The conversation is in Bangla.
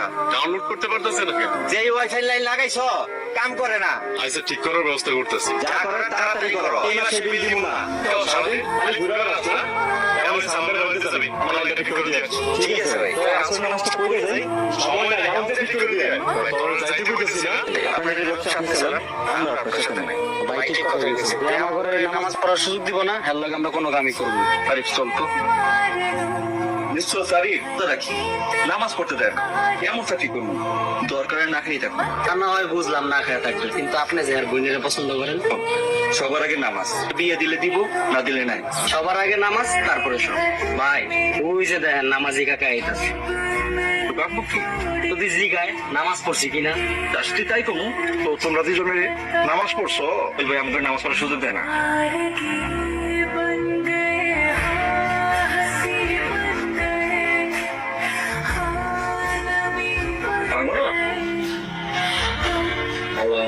না, ডাউনলোড করতে পারতেছে না কেন? যেই ওয়াইফাই লাইন লাগাইছো কাম করে না। আচ্ছা, ঠিক করার ব্যবস্থা করতেছি। যা করে তাড়াতাড়ি করো, এই মাসে বিল দিব না। ঠিক আছে ভাই, তো আসল নামাজটা পড়ে যাই, সময় না আমাদের ঠিক করে দিয়ে আপনাদের ব্যবসা আপনি চালান, আমরা আপনার সাথে নাই। ভাই ঠিক কথা বলেছেন, আমার ঘরে নামাজ পড়ার সুযোগ দিব না, এর লাগে আমরা কোনো কামই করব না। আরে চল তো নিশ্চয় সারি তো রাখি নামাজ পড়তে দেন, এমন চাকরি করবো দরকারে না খেয়ে থাকবো। তা না হয় বুঝলাম না খেয়ে থাকবে, কিন্তু আপনি যে আর বোনেরা পছন্দ করেন, সবার আগে নামাজ, বিয়ে দিলে দিব, না দিলে নাই। সবার আগে নামাজ তারপরে সব। ভাই ওই যে দেখেন নামাজি কাকা আইতাছে, যদি জিগায় নামাজ পড়ছি কিনা, রাষ্ট্রী তাই কমু তো তোমরা দুজনে নামাজ পড়ছো, ওই ভাই আমাকে নামাজ পড়ার সুযোগ দেয় না। আল্লাহ